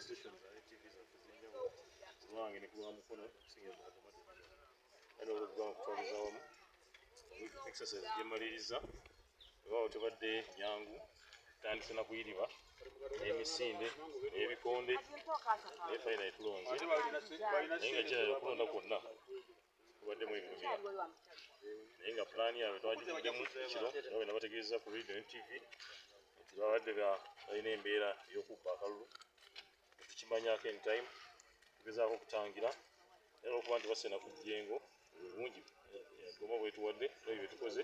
stations TV zaffe kulwange ne kulwa mukono kusinga ano olugwa kutwaliza wamu exercise gyemaliriza olwawo tebadde nyangu tandise na kuyiriba emisinde ebikonde naye fayina etulonze naye nga gyerayo okulonda kwonna kubaddemu ebintu bina naye nga pulaani yaabwe twagivuddemu ekiro nga bwe nabategeeza ku radio ne TV nti babadde balina embeera ey'okubba akalulu tukimanyako entime tugezaako okutangira naye olwokuba nti basena ku jjengo bulungi goma bwetuwadde nebyo byetukoze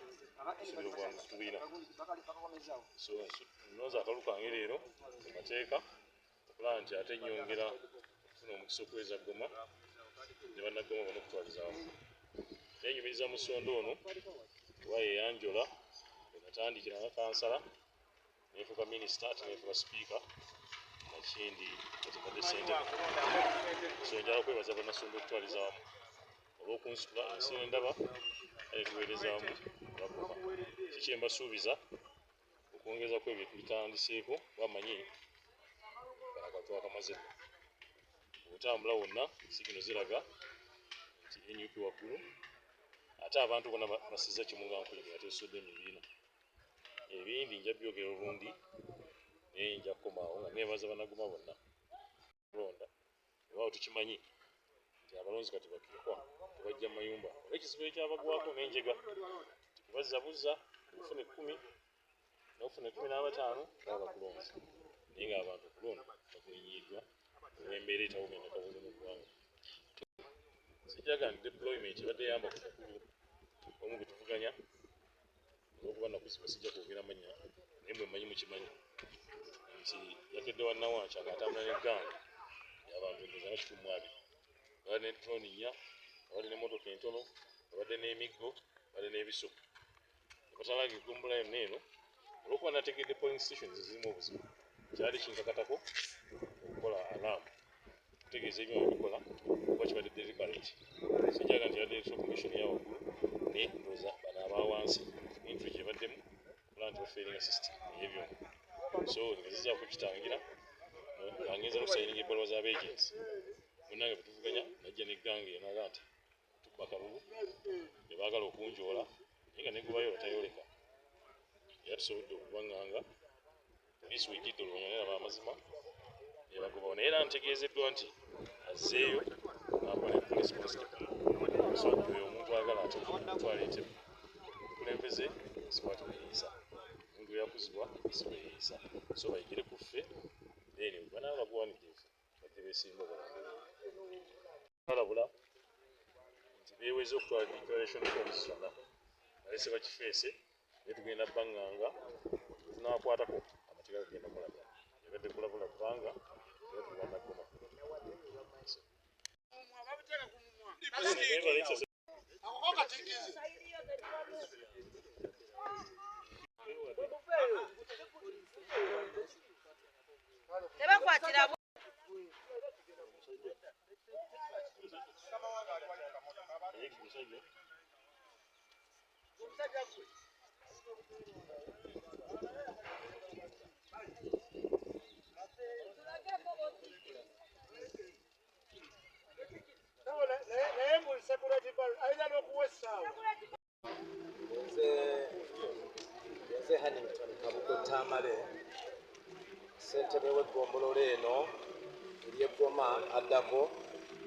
tusuubira obuwanguzi tubulina so noza akalu kange leero amateeka okulaba nti ate nnyongera okufuna omukisa okuweza goma ne bannagoma bonna okutwalizaamu nenyumiriza mu ssonda ono kuba yeyanjola enatandikira nga kansala nefuuka minisita ate nefuuka sipiika nakindi atekadde ssentebe so njala kwebaza bannasonda okutwalizaamu olw'okunsitula ensi endaba ale tuweerezaamu bagoma kiki embasuubiza okwongezako ebyo bitandiseeko bamanyi bakatwakamaze obutambula wonna sigino ziraga nti NUP waggulu ate abantu bonna basiza kimu nga nkulira ate esudde ebibiina ebindi nja byogera olundi naye nja kukomaawo nga neebaza bannagoma bonna kulonda olwawo tukimanyi nti abalonzi kati bakekwa tebajja mu mayumba oba ekizibu ekyabagwako n'enjega tikubazabuza ofune 10 n'ofune 15 baba bakulonzi naye ng'abantu okulonda bakwenyiiddwa olw'embeera etawumeneka bulungi mu ggwanga sijjaga nti deployment ebadde eyamba ku mukulu omu gwe tuvuganya olw'okuba nakuzibwa sijja kwogera mannya naye mwe mmanyi mukimanyi nti yakedde wannawanca ng'atambula n'egganga y'abantu endooza nga 12 babadde ne drone 4 babadde n'emmotoka entono babadde n'emiggo babadde n'ebiso batalage eggombolola yonna eno olw'okuba nategedde polling stations zirimu obuzibu kyali kinkakatako okukola alaamu kutegeeza ebyuma bikola kuba kibadde deliberate sijjaga nti yadde electoral commission ya waggulu naye ndooza bano abawansi bintu gyebaddemu okulaba nti bafeeringa system ey'ebyuma so ngezizza kukitangira angenza n'okusayininga ebbaluwa z'abegensi munnange bwe tuvuganya najja n'eggange eno aga nti tubba kalulu ne baagala okunjoola naye nga negubayo batayoleka era tusobodde okubaŋŋanga poliisi wejjidde olwonyonera amazima ebagobawo naye era ntegeezeddwa nti azzeeyo n'akola police constable so oyo omuntu agala ate twaleetebwa okulembeze sikwati bweyiisa omuntu yakuzibwa si bweyiisa so bayigire ku ffe then banaaba bagwaniddeefu badde beesimba balabula nti beeweze okutwala declaration forms zonna balese bakifeese naye tugenda baŋŋanga tunaakwatako amateeka gagenda mulaga yabadde kulabula kubanga bannagoma nze Hannington Kabugotamale ssentebe w'eggombolola eno ery'eggoma addako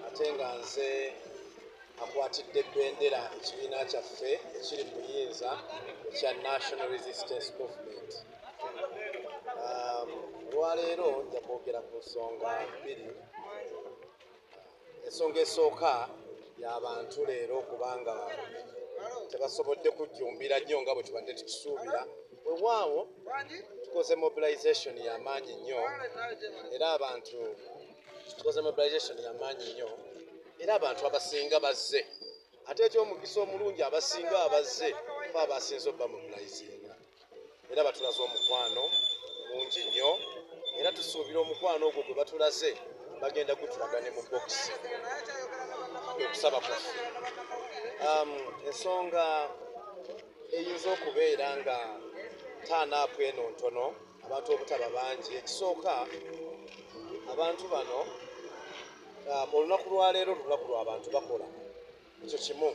ate nga nze akwatidde ebbendera ekibiina kyaffe ekiri mu buyinza ekya National Resistance Movement. Olwaleero nja kwogera ku nsonga bbiri. Ensonga esooka y'abantu leero kubanga tebasobodde kujjumbira nnyo nga bwe tubadde tukisuubira. Weewaawo tukoze mobilization y'amaanyi nnyo era abantu abasinga bazze. Ate eky'omukisa omulungi abasinga abazze ba abasinze obba mobilizinga era batulaze omukwano mungi nnyo era tusuubira omukwano ogwo gwe batulaze bagenda gutulaga ne mu bokisi okusaba kwaffe. Ensonga eyinza okubeera nga taanaapu eno ntono abantu obutaba bangi. Ekisooka abantu bano olunaku lwaleero lunaku lw'abantu bakola ekyo kimu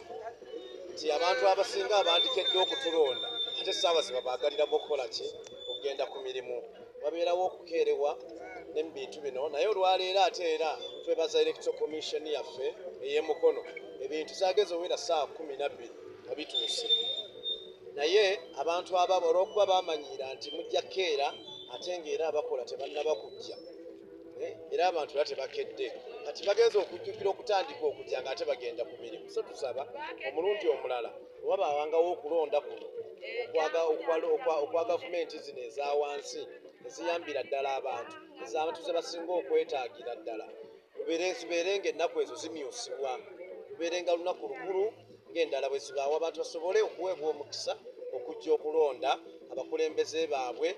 nti abantu abasinga abandikedde okutulonda ate essaawa ze babaagaliramu okukola ki okugenda ku mirimu babeerawo okukeerewa ne mu bintu bino naye olwaleero ate era twebaza electoral commission yaffe ey'emukono ebintu zaageze owera ssaawa 12 nga bituuse naye abantu ababo olw'okuba bamanyiira nti mujja keera ate ng'era abakola tebannaba kujja era abantu era tebakedde kati bagenza okujjukira okutandika okujja nga ate bagenda ku mirimu so tusaba omulundi omulala oba bawangawo okulonda kuno okwa gavumenti zino eza wansi eziyambira ddala abantu ez'abantu ze basinga okwetaagira ddala zibeere ng'ennaku ezo zimyusibwa lubeere nga lunaku lukulu ng'endala bwe zibaawo abantu basobole okuweebwa omukisa okujja okulonda abakulembeze baabwe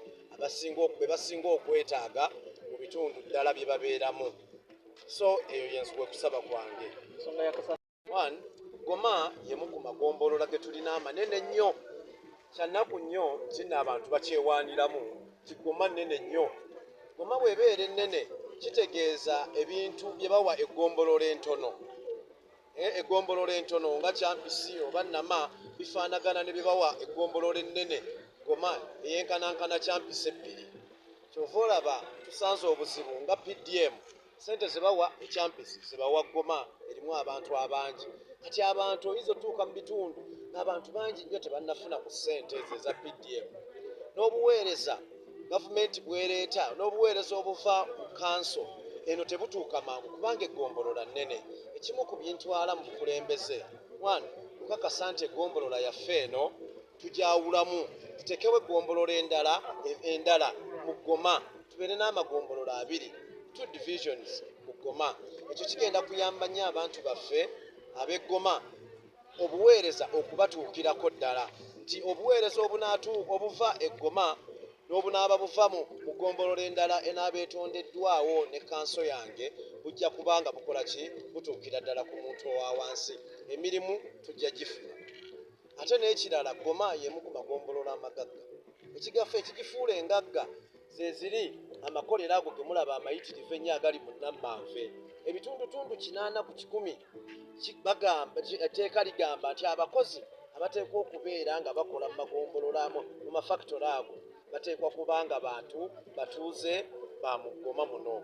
be basinga okwetaaga mu bitundu ddala bye babeeramu so eyo yenswe kusaba kwange Goma yemu ku magombolola ge tulina amanene nnyo kyannaku nnyo ntina abantu bakyewaaniramu Goma nnene nnyo Goma bw'ebeera ennene kitegeeza ebintu bye bawa eggombolola entono eggombolola entono nga Kyampisi oba Nama bifaanagana ne bye bawa eggombolola ennene Goma eyenkanankana Kyampisi 2 kyova olaba tusanze obuzibu nga PDM sente zebawa Kyampisi zebawa Goma erimu abantu abangi kati abantu oyinza otuuka mu bitundu n'abantu bangi nnyo tebannafuna ku ssente ezo eza PDM n'obuweereza gavumenti bwereeta n'obuweereza obuva mu kanso eno tebutuuka mangu kubanga eggombolola nnene ekimu ku byentwala mu bukulembeze kukakasa nti eggombolola yaffe eno tujawulamu tutekewo eggombolola endala mu Goma tubeere n'amagombolola 2 divisions mu Goma ekyo kigenda kuyamba nnyo abantu baffe ab'eggoma obuweereza okubatuukirako ddala nti obuweereza obuva eggoma n'obunaaba buva mu ggombolola endala enaaba etondeddwawo ne kanso yange bujja kubanga bukola ki butuukira ddala ku muntu owa wansi emirimu tujja gifuna ate n'ekirala Goma yemu ku magombolola amagagga ekigaffe ekigifuula engagga ze ziri amakolero ago ge mulaba amayitirivu ennyo agali mu Nammanve ebitundutundu 80 ku 100 etteeka ligamba nti abakozi abateekwa okubeera nga bakola mu magombolola mu mafactory ago bateekwa kubanga bantu batuuze ba mu Goma muno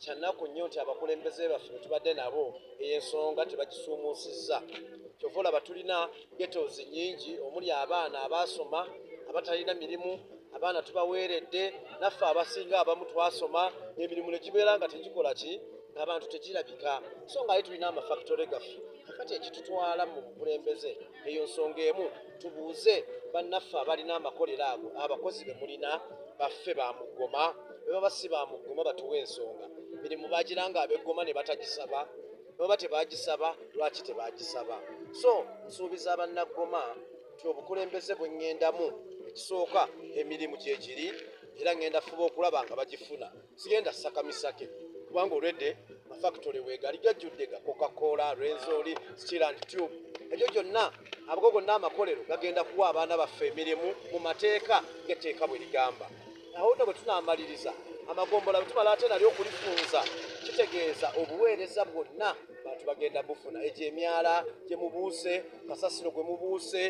kyannaku nnyo nti abakulembeze baffe tubadde nabo ey'ensonga tebagisuumuusizza kyova olaba tulina ghettos nnyingi omuli abaana abaasoma abatalina mirimu abaana tubaweeredde naffe abasinga abamu twasoma emirimu ne gibeera nga tegikola ki ng'abantu tegirabika so nga ye tulina amafactory gaffe kakati ekitutwala mu bukulembeze eyo nsonga emu tubuuze bannaffe abalina amakolero ago abakozi be mulina baffe ba mu Goma be baba si ba mu Goma batuwa ensonga mirimu bagira nga ab'eggoma ne batagisaba baba tebagisaba lwaki tebagisaba so nsuubiza abannaggoma nti obukulembeze bwe ŋŋendamu ekisooka emirimu gye giri era ŋŋenda fuba okulaba nga bagifuna sigenda ssaka misake kubanga olwedde mafactory weegali gajjudde ga Coca-Cola, Renzori, Steel and Tube ebyo gyonna abago gonna amakolero gagenda kuwa abaana baffe emirimu mu mateeka ng'etteeka bwe ligamba awo nno bwe tunaamaliriza amagombola bwe tumala ate nali okulifunza kitegeeza obuweereza bwonna bantu bagenda bufuna egyo emyala gye mubuuse kasasiro gwe mubuuse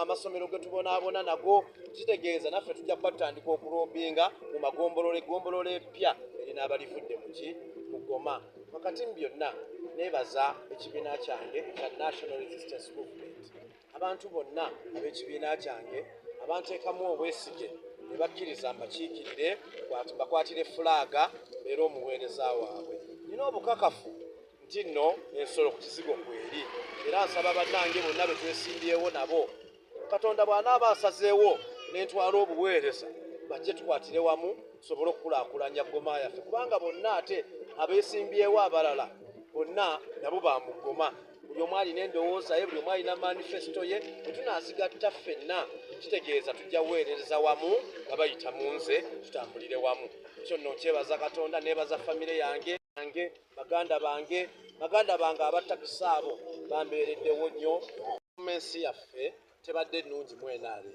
amasomero ge tubonaabona nago kitegeeza naffe tujja kuba tutandika okulombinga mu magombolola eggombolola epya erinaaba livudde mu Goma wakati mu byonna neebaza ekibiina kyange kya National Resistance Movement abantu bonna ab'ekibiina kyange abanteekamu obwesige ne bakkiriza mbakiikirire bakwatire fulaaga beera omuweereza waabwe nina obukakafu nti nno ensolo ku kizigo kweri era nsaba bannange bonna be twesimbyewo nabo Katonda bw'anaaba asazeewo n'entwala obuweereza bajje tukwatire wamu tusobole okukulaakulanya Goma yaffe kubanga bonna ate abeesimbyewo abalala bonna nabo ba mu Goma buli omu alina endowooza ye buli omu alina manifesito ye bwe tunaazigatta ffenna kitegeeza tujja kuweerereza wamu nga bayita mu nze tutambulire wamu ekyo nno nkyebaza Katonda neebaza famire yange baganda bange abattakisa abo bambeereddewo nnyo gavumenti yaffe tebadde nnungi mwenaale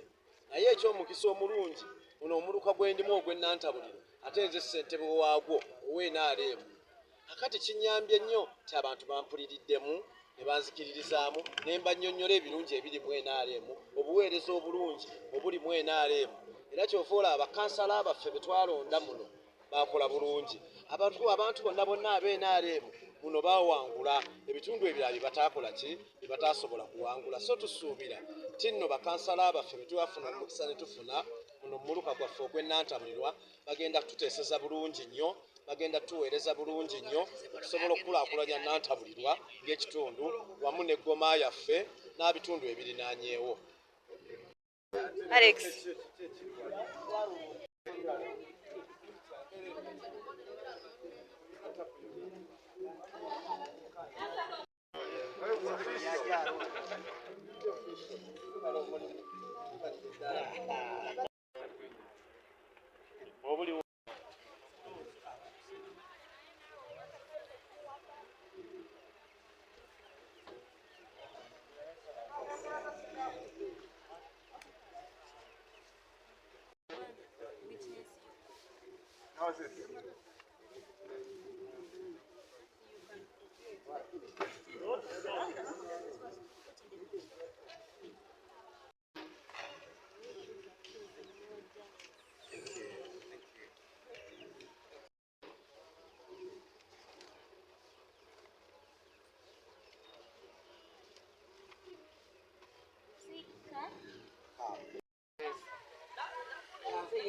naye ekyomukisa omulungi buno omuluka gwendimu ogw'ennantabuliro ate nze ssentebe waagwo ow'NRM. Kakati kinyambye nnyo nti abantu bampuliriddemu ne banzikiririzaamu ne mbannyonnyola ebirungi ebiri mu NRM, obuweereza obulungi obuli mu NRM. Era kyova olaba bakansala baffe be twalonda muno bakola bulungi. Abantu bonna ab'e NRM muno baawangula, ebitundu ebirala bye bataakola ki, bye bataasobola kuwangula. So tusuubira ti nno bakansala baffe be twafuna omukisa ne tufuna muno mu muluka gwaffe ogw'ennantabulirwa bagenda kututeeseza bulungi nnyo, bagenda tuweereza bulungi nnyo okusobola okukulaakulanya nnantabulirwa ng'ekitundu wamu n'eggoma yaffe n'ebitundu ebirinaanyeewo. Alex.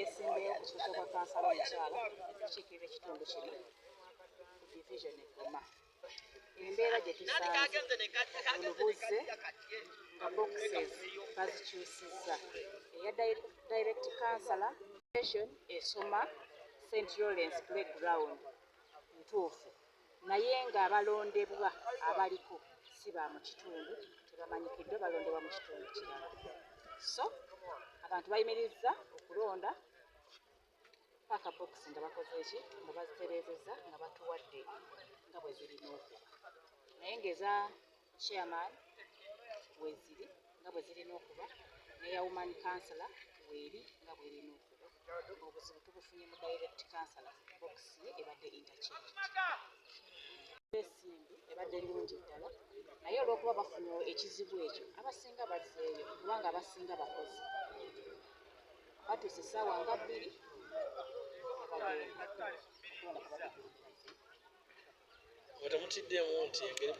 Yesimbeera okusoka kwa kansala omukyala ekikiikirira ekitundu kino ku division Goma. Embeera gye tusanze olubuze nga boxes bazikyusizza. Eya direct kansala esoma St. Lawrence Playground ntuufu, naye ng'abalondebwa abaliko si ba mu kitundu, tebamanyikiddwa balondebwa mu kitundu kirala. So abantu bayimirizza okulonda paka box nga bakoze eki, nga bazitereezezza nga batuwadde nga bwe zirina okuba, naye ng'eza chairman weeziri nga bwe zirina okuba, n'eya woman councillor weeri nga bw'erina okuba. Obuzibu tubufunye mu direct councillor, box ye ebadde interchange. Esimbi ebadde nnungi ddala, naye olw'okuba bafunye ekizibu ekyo abasinga bazzeeyo kubanga abasinga bakozi. Batuuse essaawa nga 2 Temutiddemu nti engeri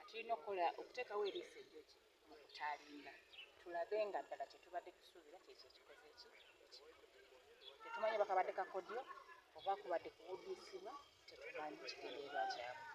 tulina okuteekawo eriiso eryoki mu kutaalinga, tulabe nga ddala kye tubadde tusuubira kyekyo ekikoze eki. Tetumanyi bakabadde kakodyo oba kubadde kuwuddisibwa, tetumanyi kigendererwa kyabwe.